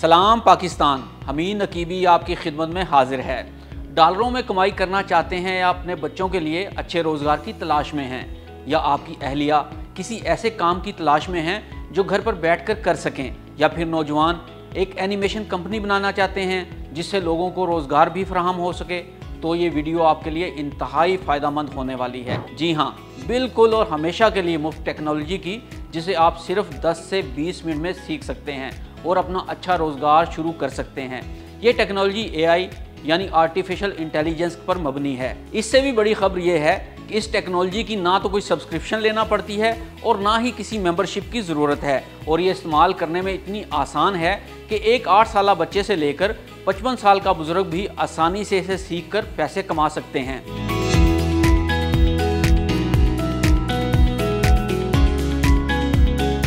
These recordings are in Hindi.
सलाम पाकिस्तान, हमीद नकीबी आपकी खिदमत में हाजिर है। डॉलरों में कमाई करना चाहते हैं या अपने बच्चों के लिए अच्छे रोज़गार की तलाश में हैं, या आपकी अहलिया किसी ऐसे काम की तलाश में हैं जो घर पर बैठकर कर सकें, या फिर नौजवान एक एनिमेशन कंपनी बनाना चाहते हैं जिससे लोगों को रोज़गार भी फराहम हो सके, तो ये वीडियो आपके लिए इंतहाई फ़ायदेमंद होने वाली है। जी हाँ, बिल्कुल और हमेशा के लिए मुफ्त टेक्नोलॉजी की, जिसे आप सिर्फ 10 से 20 मिनट में सीख सकते हैं और अपना अच्छा रोज़गार शुरू कर सकते हैं। ये टेक्नोलॉजी AI यानी आर्टिफिशियल इंटेलिजेंस पर मबनी है। इससे भी बड़ी खबर ये है कि इस टेक्नोलॉजी की ना तो कोई सब्सक्रिप्शन लेना पड़ती है और ना ही किसी मेंबरशिप की ज़रूरत है, और ये इस्तेमाल करने में इतनी आसान है कि एक 8 साल बच्चे से लेकर 55 साल का बुजुर्ग भी आसानी से इसे सीख कर पैसे कमा सकते हैं।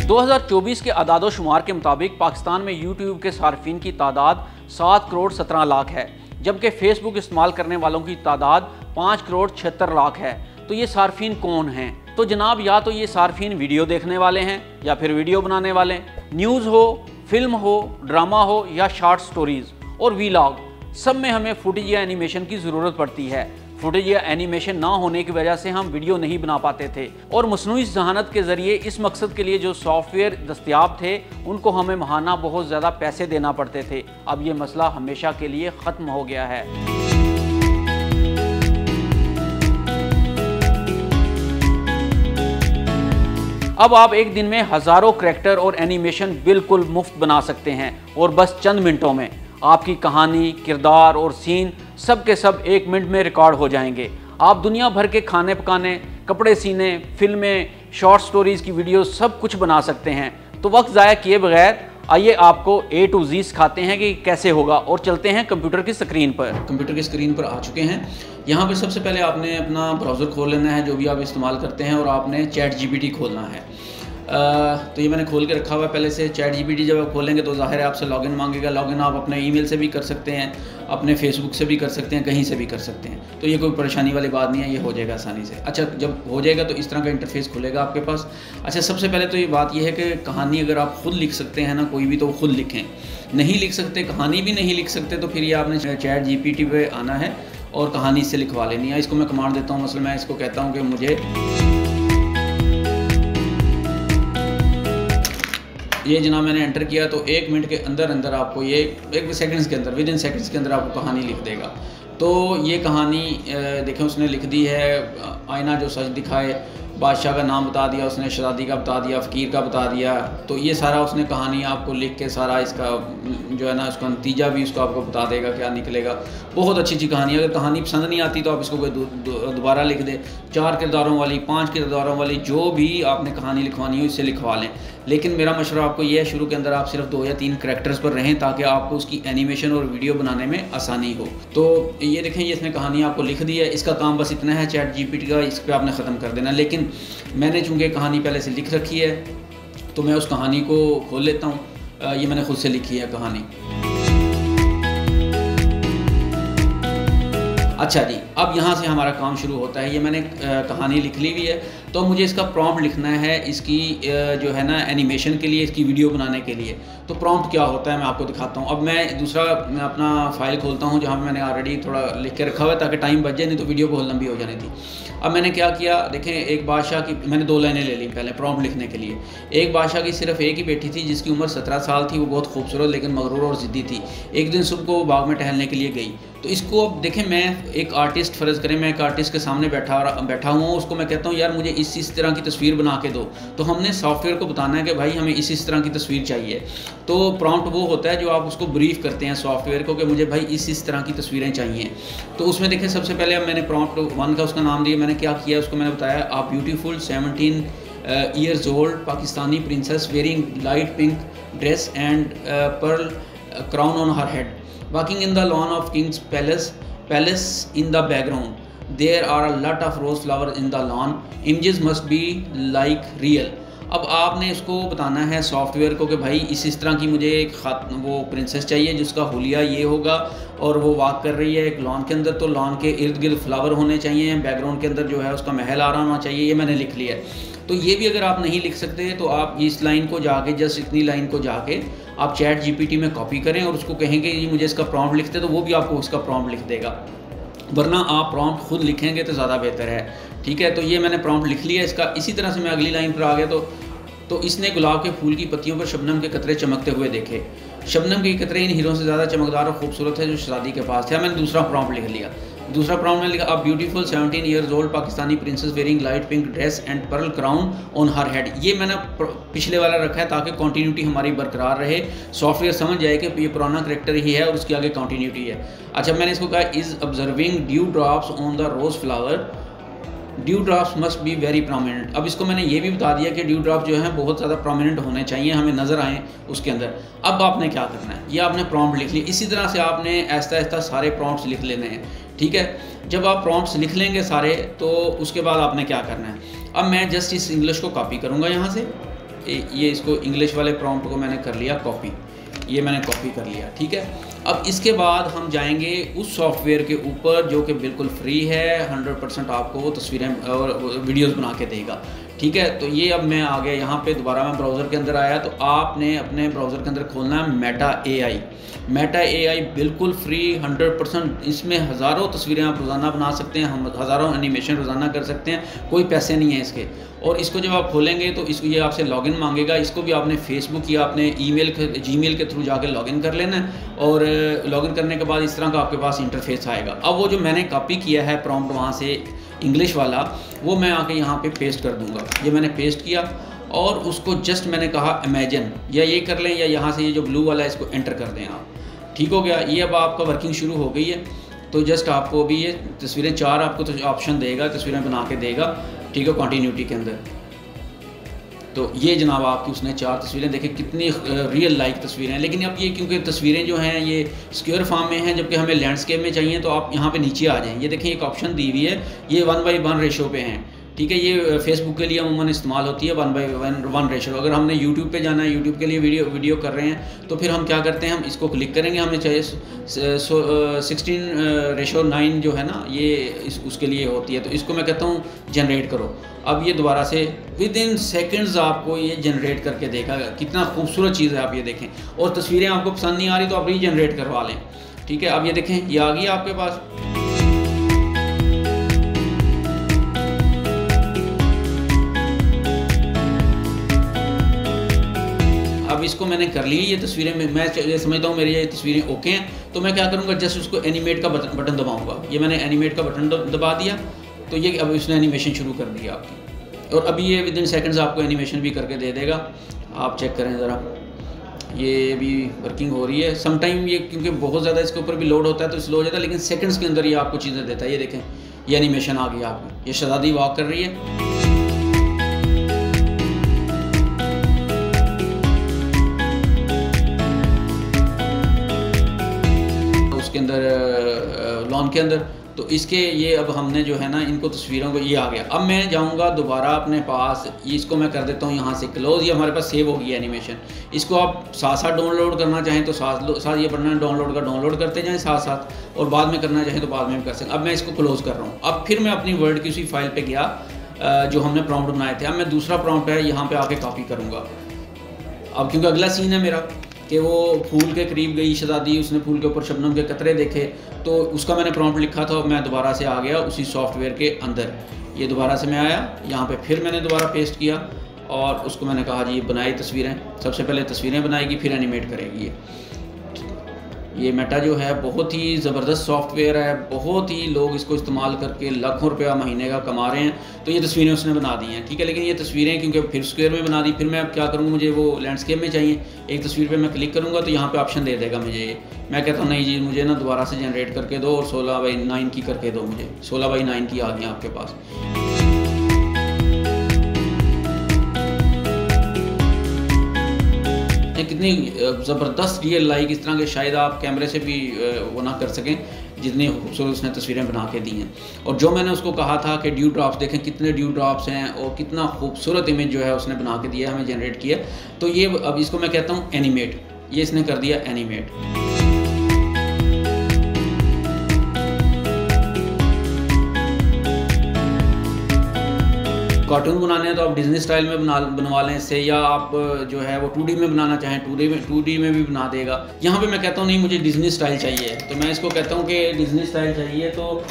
दो 2024 के अदाद-ओ-शुमार के मुताबिक पाकिस्तान में YouTube के सार्फिन की तादाद 7 करोड़ 17 लाख है, जबकि फेसबुक इस्तेमाल करने वालों की तादाद 5 करोड़ 76 लाख है। तो ये सार्फिन कौन हैं? तो जनाब, या तो ये सार्फिन वीडियो देखने वाले हैं या फिर वीडियो बनाने वाले, न्यूज़ हो, फिल्म हो, ड्रामा हो या शॉर्ट स्टोरीज़ और वीलॉग, सब में हमें फुटेज या एनिमेशन की ज़रूरत पड़ती है। फुटेज या एनिमेशन ना होने की वजह से हम वीडियो नहीं बना पाते थे, और मसनूई ज़हानत के ज़रिए इस मकसद के लिए जो सॉफ्टवेयर दस्तयाब थे उनको हमें माहाना बहुत ज़्यादा पैसे देना पड़ते थे। अब ये मसला हमेशा के लिए ख़त्म हो गया है। अब आप एक दिन में हज़ारों करैक्टर और एनिमेशन बिल्कुल मुफ्त बना सकते हैं, और बस चंद मिनटों में आपकी कहानी, किरदार और सीन सब के सब 1 मिनट में रिकॉर्ड हो जाएंगे। आप दुनिया भर के खाने पकाने, कपड़े सीने, फिल्में, शॉर्ट स्टोरीज़ की वीडियो सब कुछ बना सकते हैं। तो वक्त ज़ाया किए बगैर आइए आपको A to Z सिखाते हैं कि कैसे होगा, और चलते हैं कंप्यूटर की स्क्रीन पर। कंप्यूटर की स्क्रीन पर आ चुके हैं। यहाँ पर सबसे पहले आपने अपना ब्राउज़र खोल लेना है जो भी आप इस्तेमाल करते हैं, और आपने ChatGPT खोलना है। तो ये मैंने खोल के रखा हुआ है पहले से। ChatGPT जब आप खोलेंगे तो ज़ाहिर है आपसे लॉगिन मांगेगा। लॉगिन आप अपने ईमेल से भी कर सकते हैं, अपने फेसबुक से भी कर सकते हैं, कहीं से भी कर सकते हैं। तो ये कोई परेशानी वाली बात नहीं है, ये हो जाएगा आसानी से। अच्छा, जब हो जाएगा तो इस तरह का इंटरफेस खुलेगा आपके पास। अच्छा, सबसे पहले तो ये बात ये है कि कहानी अगर आप खुद लिख सकते हैं ना कोई भी, तो खुद लिखें। नहीं लिख सकते, कहानी भी नहीं लिख सकते, तो फिर ये आपने ChatGPT पे आना है और कहानी से लिखवा लेनी है। इसको मैं कमांड देता हूँ, मसलन मैं इसको कहता हूँ कि मुझे ये जनाब मैंने एंटर किया, तो 1 मिनट के अंदर अंदर आपको ये 1 सेकंड्स के अंदर, विद इन सेकंड्स के अंदर आपको कहानी लिख देगा। तो ये कहानी देखें उसने लिख दी है। आईना जो सच दिखाए, बादशाह का नाम बता दिया उसने, शहज़ादी का बता दिया, फ़कीर का बता दिया। तो ये सारा उसने कहानी आपको लिख के सारा इसका जो है ना उसका नतीजा भी उसको आपको बता देगा क्या निकलेगा। बहुत अच्छी कहानी है। अगर कहानी पसंद नहीं आती तो आप इसको कोई दोबारा लिख दे। 4 किरदारों वाली, 5 किरदारों वाली, जो भी आपने कहानी लिखवानी हो इससे लिखवा लें। लेकिन मेरा मशवरा आपको ये है, शुरू के अंदर आप सिर्फ 2 या 3 करैक्टर्स पर रहें ताकि आपको उसकी एनिमेशन और वीडियो बनाने में आसानी हो। तो ये देखें, ये इसने कहानी आपको लिख दी है। इसका काम बस इतना है ChatGPT का, इस पर आपने ख़त्म कर देना। लेकिन मैंने चूँकि कहानी पहले से लिख रखी है तो मैं उस कहानी को खोल लेता हूँ। ये मैंने खुद से लिखी है कहानी। अच्छा जी, अब यहाँ से हमारा काम शुरू होता है। ये मैंने कहानी लिख ली हुई है, तो मुझे इसका प्रॉम्प्ट लिखना है इसकी जो है ना एनिमेशन के लिए, इसकी वीडियो बनाने के लिए। तो प्रॉम्प्ट क्या होता है मैं आपको दिखाता हूँ। अब मैं अपना फ़ाइल खोलता हूँ जहाँ मैंने ऑलरेडी थोड़ा लिख के रखा हुआ है ताकि टाइम बच जाए, नहीं तो वीडियो बहुत लंबी हो जानी थी। अब मैंने क्या किया, देखें, एक बादशाह की मैंने 2 लाइनें ले ली पहले प्रॉम्प्ट लिखने के लिए। एक बादशाह की सिर्फ एक ही बेटी थी जिसकी उम्र 17 साल थी। वो बहुत खूबसूरत लेकिन मगरूर और ज़िद्दी थी। एक दिन सुबह को वो बाग में टहलने के लिए गई। तो इसको अब देखें, मैं एक आर्टिस्ट, फ़र्ज़ करें मैं एक आर्टिस्ट के सामने बैठा हुआ हूँ, उसको मैं कहता हूँ यार मुझे इस तरह की तस्वीर बना के दो। तो हमने सॉफ्टवेयर को बताना है कि भाई हमें इस तरह की तस्वीर चाहिए। तो प्रॉम्प्ट वो होता है जो आप उसको ब्रीफ करते हैं सॉफ्टवेयर को कि मुझे भाई इस तरह की तस्वीरें चाहिए। तो उसमें देखें, सबसे पहले अब मैंने प्रॉम्प्ट 1 का उसका नाम दिया। मैंने क्या किया, उसको मैंने बताया a beautiful 17 years old Pakistani princess wearing light pink dress and pearl crown on her head, walking in the lawn of king's palace in the background. There are a lot of rose flowers in the lawn. Images must be like real. अब आपने इसको बताना है सॉफ्टवेयर को कि भाई इस तरह की मुझे एक वो प्रिंसेस चाहिए जिसका हुलिया ये होगा और वो वॉक कर रही है एक लॉन के अंदर। तो लॉन के इर्द गिर्द फ्लावर होने चाहिए, बैकग्राउंड के अंदर जो है उसका महल आ रहा होना चाहिए। ये मैंने लिख लिया है। तो ये भी अगर आप नहीं लिख सकते तो आप इस लाइन को जाके, जस्ट इतनी लाइन को जाके आप चैट जीपीटी में कॉपी करें और उसको कहेंगे ये मुझे इसका प्रॉम्प्ट लिखते, तो वो भी आपको उसका प्रॉम्प्ट लिख देगा, वरना आप प्रॉम्प्ट खुद लिखेंगे तो ज़्यादा बेहतर है। ठीक है, तो ये मैंने प्रॉम्प्ट लिख लिया इसका। इसी तरह से मैं अगली लाइन पर आ गया तो इसने गुलाब के फूल की पत्तियों पर शबनम के कतरे चमकते हुए देखे। शबनम के कतरे इन हीरों से ज़्यादा चमकदार और खूबसूरत है जो शहज़ादी के पास थे। मैंने दूसरा प्रॉम्प्ट लिख लिया। दूसरा प्रॉम्प्ट में लिखा a beautiful 17 years old Pakistani princess wearing light pink dress and Perl crown on her head. ये मैंने पिछले वाला रखा है ताकि कंटिन्यूटी हमारी बरकरार रहे, सॉफ्टवेयर समझ जाए कि ये पुराना करेक्टर ही है और उसके आगे कंटिन्यूटी है। अच्छा, मैंने इसको कहा is observing dew drops on the rose flower, dew drops must be very prominent. अब इसको मैंने ये भी बता दिया कि ड्यू ड्रॉप जो है बहुत ज़्यादा प्रोमिनेंट होने चाहिए, हमें नज़र आएँ उसके अंदर। अब आपने क्या करना है, ये आपने प्रॉम्प्ट लिख लिया। इसी तरह से आपने आहिस्ता आहिस्ता सारे प्रॉम्प्ट्स लिख लेने हैं। ठीक है, जब आप प्रॉम्प्ट्स लिख लेंगे सारे तो उसके बाद आपने क्या करना है, अब मैं जस्ट इस इंग्लिश को कॉपी करूँगा यहाँ से। ये इसको इंग्लिश वाले प्रॉम्प्ट को मैंने कर लिया कॉपी, ये मैंने कॉपी कर लिया। ठीक है, अब इसके बाद हम जाएंगे उस सॉफ्टवेयर के ऊपर जो कि बिल्कुल फ्री है, 100% आपको वो तस्वीरें और वीडियोस बना के देगा। ठीक है, तो ये अब मैं आ गया यहाँ पे, दोबारा मैं ब्राउज़र के अंदर आया। तो आपने अपने ब्राउज़र के अंदर खोलना है मेटा एआई। मेटा एआई बिल्कुल फ्री 100%, इसमें हज़ारों तस्वीरें आप रोज़ाना बना सकते हैं, हम हज़ारों एनिमेशन रोज़ाना कर सकते हैं, कोई पैसे नहीं है इसके। और इसको जब आप खोलेंगे तो इसको ये आपसे लॉगिन मांगेगा। इसको भी आपने फेसबुक या अपने जीमेल के थ्रू जाके लॉगिन कर लेना है और लॉगिन करने के बाद इस तरह का आपके पास इंटरफेस आएगा। अब वो जो मैंने कॉपी किया है प्रॉम्प्ट वहाँ से इंग्लिश वाला, वो मैं आके यहाँ पे पेस्ट कर दूँगा। ये मैंने पेस्ट किया और उसको जस्ट मैंने कहा इमेजिन, या ये कर लें या यहाँ से ये जो ब्लू वाला है इसको एंटर कर दें आप। ठीक हो गया, ये अब आपका वर्किंग शुरू हो गई है। तो जस्ट आपको भी ये तस्वीरें 4 आपको तो ऑप्शन देगा, तस्वीरें बना के देगा। ठीक है, कंटिन्यूटी के अंदर। तो ये जनाब आपकी उसने 4 तस्वीरें देखें, कितनी रियल लाइक तस्वीरें हैं। लेकिन अब ये क्योंकि तस्वीरें जो हैं ये स्क्वायर फॉर्म में हैं, जबकि हमें लैंडस्केप में चाहिए, तो आप यहाँ पे नीचे आ जाएं। ये देखें एक ऑप्शन दी हुई है, ये 1:1 रेशो पे हैं। ठीक है, ये फेसबुक के लिए अमूमन इस्तेमाल होती है 1:1 रेशो। अगर हमने यूट्यूब पे जाना है, यूट्यूब के लिए वीडियो कर रहे हैं, तो फिर हम क्या करते हैं, हम इसको क्लिक करेंगे, हमें चाहिए 16:9 जो है ना, ये उसके लिए होती है। तो इसको मैं कहता हूँ जनरेट करो। अब ये दोबारा से विद इन सेकेंड्स आपको ये जनरेट करके देगा। कितना खूबसूरत चीज़ है, आप ये देखें। और तस्वीरें आपको पसंद नहीं आ रही तो आप रीजनरेट करवा लें। ठीक है, अब ये देखें, ये आ गई आपके पास। अब इसको मैंने कर ली ये तस्वीरें में, मैं ये समझता हूँ मेरी ये तस्वीरें ओके हैं। तो मैं क्या करूँगा, जस्ट उसको एनिमेट का बटन दबाऊँगा। ये मैंने एनिमेट का बटन दबा दिया, तो ये अब इसने एनिमेशन शुरू कर दिया आपकी। और अभी ये विद इन सेकेंड्स आपको एनिमेशन भी करके दे देगा। आप चेक करें ज़रा, ये भी वर्किंग हो रही है। समटाइम ये क्योंकि बहुत ज़्यादा इसके ऊपर भी लोड होता है तो स्लो हो जाता है, लेकिन सेकंड्स के अंदर ये आपको चीज़ें देता है। ये देखें, ये एनिमेशन आ गई आपकी, ये शहज़ादी वॉक कर रही है। उसके अंदर लॉन के अंदर, तो इसके ये अब हमने जो है ना इनको तस्वीरों को, ये आ गया। अब मैं जाऊंगा दोबारा अपने पास, इसको मैं कर देता हूँ यहाँ से क्लोज। ये हमारे पास सेव हो गई एनिमेशन। इसको आप साथ साथ डाउनलोड करना चाहें तो साथ ये बटन डाउनलोड का डाउनलोड करते जाएं साथ साथ, और बाद में करना चाहें तो बाद में कर सकते। अब मैं इसको क्लोज कर रहा हूँ। अब फिर मैं अपनी वर्ड की उसी फाइल पर गया जो हमने प्रॉम्प्ट बनाए थे। अब मैं दूसरा प्रॉम्प्ट है यहाँ पर आके कॉपी करूँगा। अब क्योंकि अगला सीन है मेरा कि वो फूल के करीब गई शहज़ादी, उसने फूल के ऊपर शबनम के कतरे देखे, तो उसका मैंने प्रॉम्प्ट लिखा था। मैं दोबारा से आ गया उसी सॉफ्टवेयर के अंदर। ये दोबारा से मैं आया यहाँ पे, फिर मैंने दोबारा पेस्ट किया और उसको मैंने कहा जी बनाई तस्वीरें। सबसे पहले तस्वीरें बनाएगी, फिर एनिमेट करेगी। ये मेटा जो है बहुत ही ज़बरदस्त सॉफ्टवेयर है, बहुत ही लोग इसको इस्तेमाल करके लाखों रुपया महीने का कमा रहे हैं। तो ये तस्वीरें उसने बना दी हैं। ठीक है, लेकिन ये तस्वीरें क्योंकि फिर स्क्वायर में बना दी, फिर मैं अब क्या करूँगा, मुझे वो लैंडस्केप में चाहिए। एक तस्वीर पे मैं क्लिक करूँगा तो यहाँ पे ऑप्शन दे देगा मुझे ये। मैं कहता हूँ नहीं जी, मुझे ना दोबारा से जनरेट करके दो और 16:9 की करके दो। मुझे 16:9 की आ गई आपके पास। कितनी ज़बरदस्त रियल लाइक, इस तरह के शायद आप कैमरे से भी वो ना कर सकें जितनी खूबसूरत उसने तस्वीरें बना के दी हैं। और जो मैंने उसको कहा था कि ड्यू ड्रॉप्स देखें, कितने ड्यू ड्रॉप्स हैं और कितना खूबसूरत इमेज जो है उसने बना के दिया, हमें जनरेट किया। तो ये अब इसको मैं कहता हूँ एनिमेट, ये इसने कर दिया एनिमेट। कार्टून बनाने हैं तो आप डिज़नी स्टाइल में बनवा लें इससे, या आप जो है वो 2D में बनाना चाहें 2D में भी बना देगा। यहाँ पे मैं कहता हूँ नहीं मुझे डिज़नी स्टाइल चाहिए, तो मैं इसको कहता हूँ कि डिज़नी स्टाइल चाहिए, तो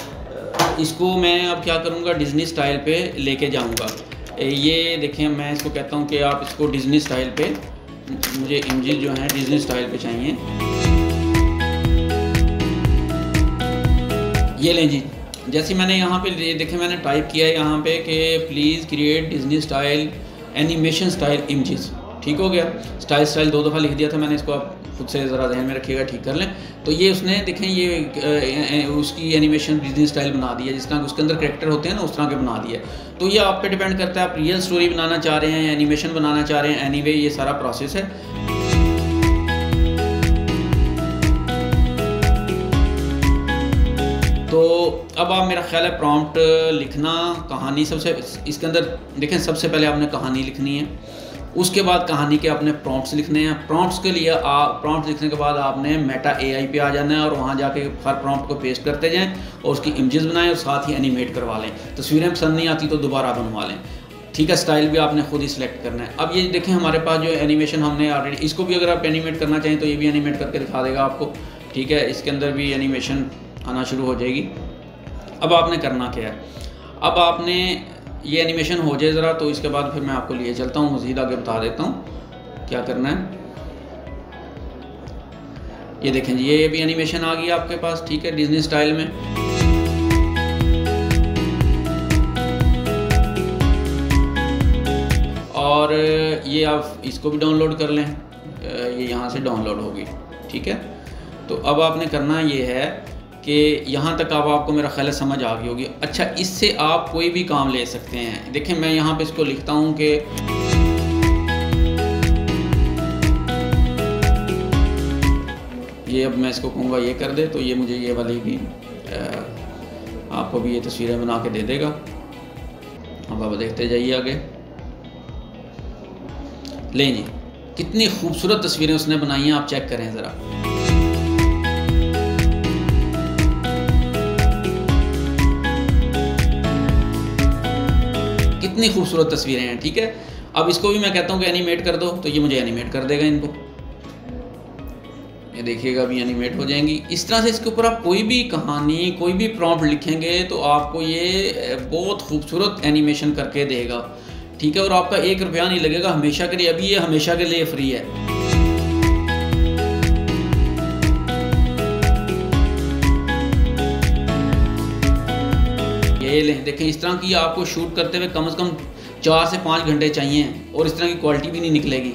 इसको मैं अब क्या करूँगा, डिज़नी स्टाइल पे लेके जाऊँगा। ये देखें, मैं इसको कहता हूँ कि आप इसको डिज़नी स्टाइल पे, मुझे इमेजेस जो हैं डिज़नी स्टाइल पे चाहिए। ये लें जी, जैसे मैंने यहाँ पे देखें मैंने टाइप किया है यहाँ पे कि please create Disney style animation style images, ठीक हो गया। स्टाइल 2 दफ़ा लिख दिया था मैंने, इसको आप खुद से ज़रा ध्यान में रखिएगा, ठीक कर लें। तो ये उसने देखें ये उसकी एनिमेशन डिज़नी स्टाइल बना दी है, जिस तरह उसके अंदर कैरेक्टर होते हैं ना उस तरह के बना दिया। तो ये आप पे डिपेंड करता है आप रियल स्टोरी बनाना चाह रहे हैं या एनिमेशन बनाना चाह रहे हैं, एनीवे ये सारा प्रोसेस है। तो अब आप मेरा ख्याल है प्रॉम्प्ट लिखना, कहानी सबसे इसके अंदर देखें, सबसे पहले आपने कहानी लिखनी है, उसके बाद कहानी के आपने प्रॉम्प्ट्स लिखने हैं। प्रॉम्प्ट्स के लिए आप प्रॉम्प्ट लिखने के बाद आपने मेटा AI पे आ जाना है और वहाँ जाके हर प्रॉम्प्ट को पेस्ट करते जाएं और उसकी इमेजेस बनाएं और साथ ही एनिमेट करवा लें। तस्वीरें पसंद नहीं आती तो दोबारा बनवा लें, ठीक है। स्टाइल भी आपने खुद ही सिलेक्ट करना है। अब ये देखें हमारे पास जो एनिमेशन हमने ऑलरेडी, इसको भी अगर आप एनिमेट करना चाहें तो ये भी एनिमेट करके दिखा देगा आपको, ठीक है। इसके अंदर भी एनिमेशन आना शुरू हो जाएगी। अब आपने करना क्या है, अब आपने ये एनिमेशन हो जाए ज़रा, तो इसके बाद फिर मैं आपको लिए चलता हूँ, मज़ीद आगे बता देता हूँ क्या करना है। ये देखें जी, ये भी एनिमेशन आ गई आपके पास, ठीक है, डिज़नी स्टाइल में। और ये आप इसको भी डाउनलोड कर लें, ये यहाँ से डाउनलोड होगी, ठीक है। तो अब आपने करना ये है कि यहाँ तक अब आपको मेरा ख्याल समझ आ गई होगी। अच्छा, इससे आप कोई भी काम ले सकते हैं। देखें मैं यहाँ पे इसको लिखता हूँ कि ये, अब मैं इसको कहूँगा ये कर दे, तो ये मुझे ये वाली भी आपको भी ये तस्वीरें बना के दे देगा। अब आप देखते जाइए आगे। लें जी, कितनी खूबसूरत तस्वीरें उसने बनाई हैं, आप चेक करें ज़रा। कितनी खूबसूरत तस्वीरें हैं, ठीक है। अब इसको भी मैं कहता हूँ कि एनिमेट कर दो, तो ये मुझे एनिमेट कर देगा इनको। ये देखिएगा अभी एनिमेट हो जाएंगी। इस तरह से इसके ऊपर आप कोई भी कहानी, कोई भी प्रॉम्प्ट लिखेंगे तो आपको ये बहुत खूबसूरत एनिमेशन करके देगा, ठीक है। और आपका 1 रुपया नहीं लगेगा हमेशा के लिए, अभी ये हमेशा के लिए फ्री है। ये लें, देखें इस तरह की आपको शूट करते हुए कम से कम 4 से 5 घंटे चाहिए, और इस तरह की क्वालिटी भी नहीं निकलेगी,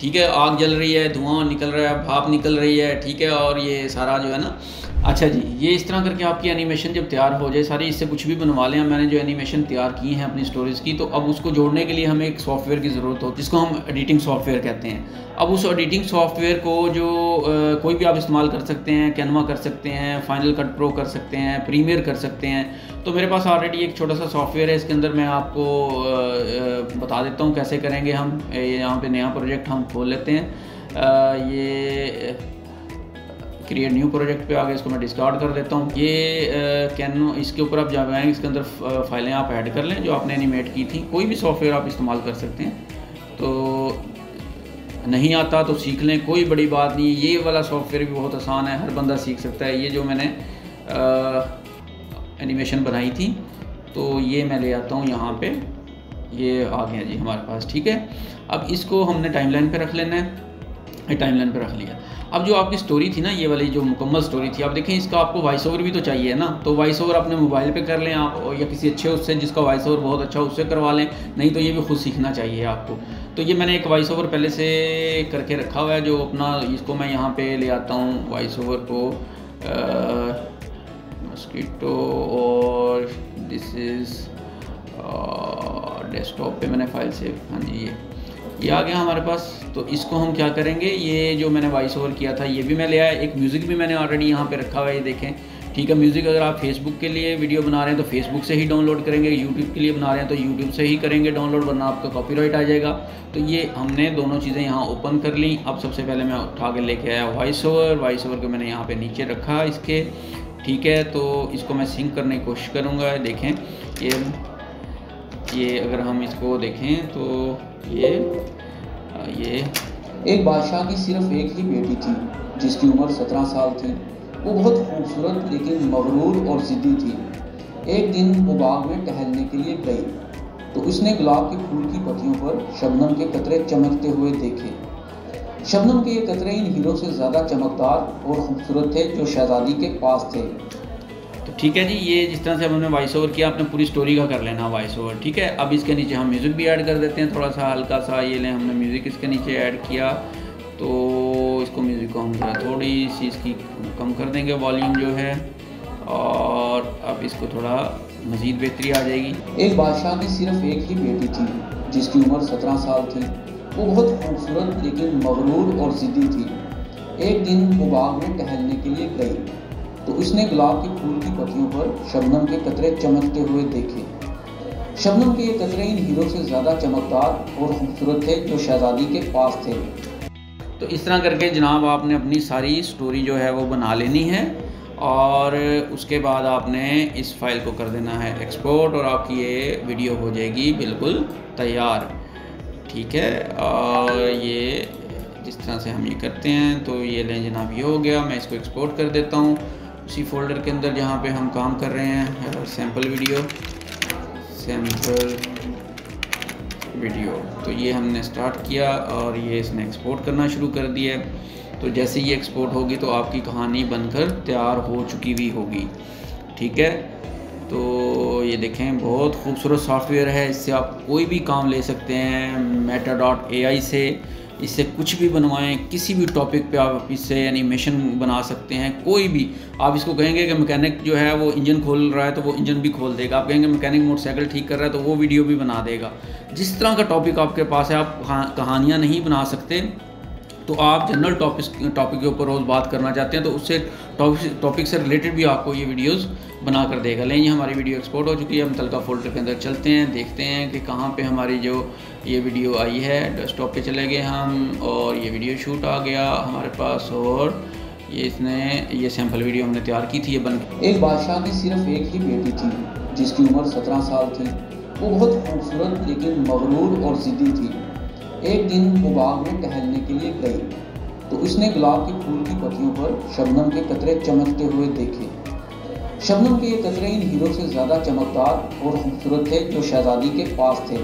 ठीक है। आग जल रही है, धुआं निकल रहा है, भाप निकल रही है, ठीक है। और ये सारा जो है ना, अच्छा जी, ये इस तरह करके आपकी एनिमेशन जब तैयार हो जाए सारी, इससे कुछ भी बनवा लें। मैंने जो एनिमेशन तैयार की हैं अपनी स्टोरीज़ की, तो अब उसको जोड़ने के लिए हमें एक सॉफ्टवेयर की ज़रूरत होती है, जिसको हम एडिटिंग सॉफ्टवेयर कहते हैं। अब उस एडिटिंग सॉफ्टवेयर को जो कोई भी आप इस्तेमाल कर सकते हैं, कैनवा कर सकते हैं, फाइनल कट प्रो कर सकते हैं, प्रीमियर कर सकते हैं। तो मेरे पास ऑलरेडी एक छोटा सा सॉफ्टवेयर है, इसके अंदर मैं आपको बता देता हूँ कैसे करेंगे हम। यहाँ पे नया प्रोजेक्ट हम खोल लेते हैं, ये क्रिएट न्यू प्रोजेक्ट पे आ गए, इसको मैं डिस्कार्ड कर देता हूँ। ये कैनो, इसके ऊपर आप जाएंगे, इसके अंदर फाइलें आप ऐड कर लें जो आपने एनिमेट की थी। कोई भी सॉफ्टवेयर आप इस्तेमाल कर सकते हैं, तो नहीं आता तो सीख लें, कोई बड़ी बात नहीं। ये वाला सॉफ्टवेयर भी बहुत आसान है, हर बंदा सीख सकता है। ये जो मैंने एनिमेशन बनाई थी, तो ये मैं ले आता हूँ यहाँ पे, ये आ गया जी हमारे पास, ठीक है। अब इसको हमने टाइमलाइन पे रख लेना है, टाइमलाइन पे रख लिया। अब जो आपकी स्टोरी थी ना, ये वाली जो मुकम्मल स्टोरी थी, आप देखें इसका आपको वॉइस ओवर भी तो चाहिए ना, तो वॉइस ओवर अपने मोबाइल पे कर लें आप, या किसी अच्छे उससे जिसका वॉइस ओवर बहुत अच्छा उससे करवा लें, नहीं तो ये भी खुद सीखना चाहिए आपको। तो ये मैंने एक वॉइस ओवर पहले से करके रखा हुआ है, जो अपना, इसको मैं यहाँ पे ले आता हूँ वॉइस ओवर को, मस्कीटो, और दिस इज़ डेस्कटॉप पे मैंने फाइल सेव, हाँ जी ये आ गया हमारे पास। तो इसको हम क्या करेंगे, ये जो मैंने वॉइस ओवर किया था ये भी मैं ले आया, एक म्यूज़िक भी मैंने ऑलरेडी यहाँ पे रखा हुआ है, ये देखें, ठीक है। म्यूज़िक अगर आप फेसबुक के लिए वीडियो बना रहे हैं तो फेसबुक से ही डाउनलोड करेंगे, यूट्यूब के लिए बना रहे हैं तो यूट्यूब से ही करेंगे डाउनलोड, वरना आपका कॉपीराइट आ जाएगा। तो ये हमने दोनों चीज़ें यहाँ ओपन कर ली। अब सबसे पहले मैं उठा के लेके आया वॉइस ओवर को मैंने यहाँ पर नीचे रखा इसके, ठीक है। तो इसको मैं सिंक करने की कोशिश करूँगा, देखें ये अगर हम इसको देखें तो ये एक बादशाह की सिर्फ एक ही बेटी थी जिसकी उम्र 17 साल थी। वो बहुत खूबसूरत लेकिन मगरूर और ज़िद्दी थी। एक दिन वो बाग में टहलने के लिए गई तो उसने गुलाब के फूल की पत्तियों पर शबनम के कतरे चमकते हुए देखे। शबनम के ये कतरे इन हीरो से ज़्यादा चमकदार और खूबसूरत थे जो शहजादी के पास थे। तो ठीक है जी, ये जिस तरह से हमने वॉइस ओवर किया, आपने पूरी स्टोरी का कर लेना वॉइस ओवर, ठीक है। अब इसके नीचे हम म्यूज़िक भी ऐड कर देते हैं, थोड़ा सा हल्का सा। ये लें, हमने म्यूज़िक इसके नीचे ऐड किया, तो इसको म्यूज़िक को हम थोड़ी सी इसकी कम कर देंगे वॉल्यूम जो है, और अब इसको थोड़ा मज़ीद बेहतरी आ जाएगी। एक बादशाह की सिर्फ एक ही बेटी थी जिसकी उम्र 17 साल थी। वो बहुत खूबसूरत लेकिन मगरूर और ज़िद्दी थी। एक दिन वो बाग में टहलने के लिए गई तो उसने गुलाब के फूल की पत्तियों पर शबनम के कतरे चमकते हुए देखे। शबनम के ये कतरे इन हीरो से ज़्यादा चमकदार और खूबसूरत थे जो शहजादी के पास थे। तो इस तरह करके जनाब आपने अपनी सारी स्टोरी जो है वो बना लेनी है, और उसके बाद आपने इस फाइल को कर देना है एक्सपोर्ट, और आपकी ये वीडियो हो जाएगी बिल्कुल तैयार, ठीक है। और ये जिस तरह से हम ये करते हैं, तो ये लें जनाब, ये हो गया। मैं इसको एक्सपोर्ट कर देता हूँ उसी फोल्डर के अंदर जहाँ पे हम काम कर रहे हैं, सैम्पल वीडियो। तो ये हमने स्टार्ट किया और ये इसने एक्सपोर्ट करना शुरू कर दिया। तो जैसे ये एक्सपोर्ट होगी तो आपकी कहानी बनकर तैयार हो चुकी हुई होगी, ठीक है। तो ये देखें, बहुत खूबसूरत सॉफ्टवेयर है, इससे आप कोई भी काम ले सकते हैं। meta.ai से इससे कुछ भी बनवाएं, किसी भी टॉपिक पे आप इससे एनिमेशन बना सकते हैं। कोई भी आप इसको कहेंगे कि मैकेनिक जो है वो इंजन खोल रहा है तो वो इंजन भी खोल देगा। आप कहेंगे मैकेनिक मोटरसाइकिल ठीक कर रहा है तो वो वीडियो भी बना देगा। जिस तरह का टॉपिक आपके पास है, आप कहानियाँ नहीं बना सकते, तो आप जनरल टॉपिक के ऊपर रोज़ बात करना चाहते हैं तो उससे टॉपिक से रिलेटेड भी आपको ये वीडियोस बना कर देगा। लें, ये हमारी वीडियो एक्सपोर्ट हो चुकी है। हम तलका फोल्डर के अंदर चलते हैं, देखते हैं कि कहाँ पे हमारी जो ये वीडियो आई है। डेस्कटॉप पे चले गए हम, और ये वीडियो शूट आ गया हमारे पास, और ये सैम्पल वीडियो हमने तैयार की थी, ये बन। एक बादशाह की सिर्फ एक ही बेटी थी जिसकी उम्र 17 साल थी। वो बहुत खूबसूरत लेकिन मगरूर और ज़िद्दी थी। एक दिन वो बाग में टहलने के लिए गई तो उसने गुलाब के फूल की पत्तियों पर शबनम के कतरे चमकते हुए देखे। शबनम के ये कतरे इन हीरो से ज़्यादा चमकदार और खूबसूरत थे जो शहजादी के पास थे।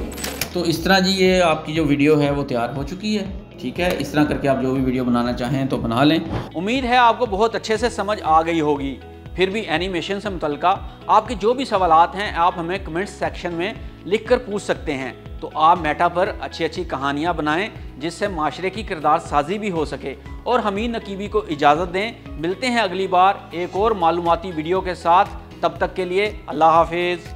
तो इस तरह जी ये आपकी जो वीडियो है वो तैयार हो चुकी है, ठीक है। इस तरह करके आप जो भी वीडियो बनाना चाहें तो बना लें। उम्मीद है आपको बहुत अच्छे से समझ आ गई होगी। फिर भी एनिमेशन से मुतल्लिका आपके जो भी सवालात हैं आप हमें कमेंट सेक्शन में लिख कर पूछ सकते हैं। तो आप मेटा पर अच्छी अच्छी कहानियाँ बनाएं जिससे माशरे की किरदार साजी भी हो सके। और हमीद नकीबी को इजाज़त दें। मिलते हैं अगली बार एक और मालूमाती वीडियो के साथ। तब तक के लिए अल्लाह हाफिज़।